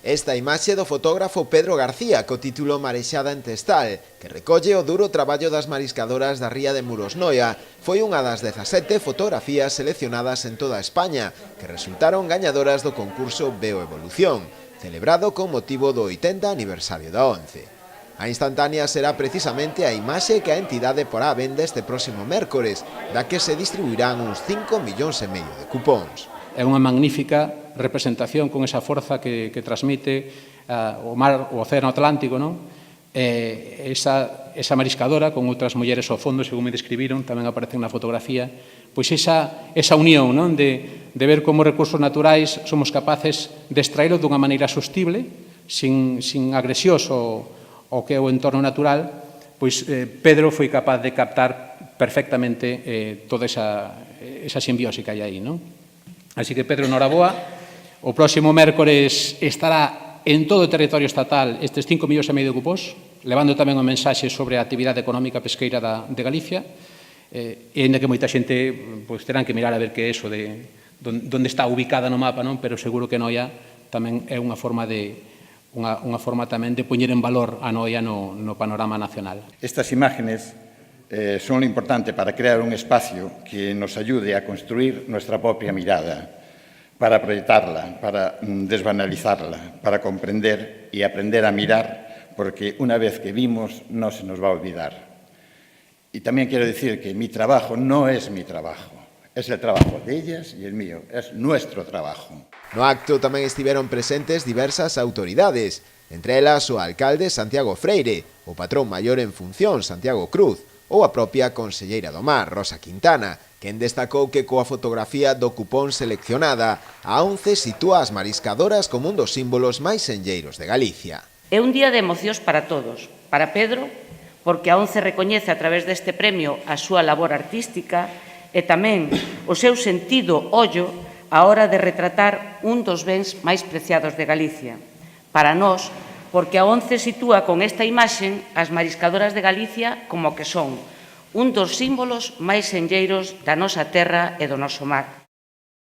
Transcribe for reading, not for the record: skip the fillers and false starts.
Esta imaxe do fotógrafo Pedro García co título Marexada en Testal, que recolle o duro traballo das mariscadoras da ría de Murosnoia, foi unha das 17 fotografías seleccionadas en toda España, que resultaron gañadoras do concurso Bioevolución, celebrado con motivo do 80 aniversario da ONCE. A instantánea será precisamente a imaxe que a entidade porá a venda este próximo mércores, da que se distribuirán uns 5,5 millóns de cupóns. É unha magnífica representación con esa forza que transmite o mar, o océano Atlántico, non? Esa mariscadora con outras mulleres ao fondo, según me describiron, tamén aparecen na fotografía, pois esa unión, non? De ver como recursos naturais somos capaces de extraílos dunha maneira sostible, sin agresións ao que é o entorno natural, pois Pedro foi capaz de captar perfectamente toda esa simbiose que hai aí, non? Así que, Pedro, noraboa. O próximo mércores estará en todo o territorio estatal estes 5,5 millóns de cupóns, levando tamén un mensaxe sobre a actividade económica pesqueira de Galicia, e ainda que moita xente terán que mirar a ver que é eso de onde está ubicada no mapa, non? Pero seguro que Noia tamén é unha forma tamén de poñer en valor a Noia no panorama nacional. Estas imágenes son lo importante para crear un espacio que nos ayude a construir nuestra propia mirada, para proyectarla, para desbanalizarla, para comprender y aprender a mirar, porque una vez que vimos no se nos va a olvidar. Y también quiero decir que mi trabajo no es mi trabajo, es el trabajo de ellas y el mío, es nuestro trabajo. No acto tamén estiveron presentes diversas autoridades, entre elas o alcalde Santiago Freire, o patrón maior en función Santiago Cruz, ou a propia conselleira do Mar, Rosa Quintana, quen destacou que coa fotografía do cupón seleccionada, a ONCE sitúa as mariscadoras como un dos símbolos máis senlleiros de Galicia. É un día de emocións para todos, para Pedro, porque a ONCE recoñece a través deste premio a súa labor artística e tamén o seu sentido ollo á hora de retratar un dos bens máis preciados de Galicia. Para nós, porque a ONCE sitúa con esta imaxe as mariscadoras de Galicia como que son un dos símbolos máis senlleiros da nosa terra e do noso mar.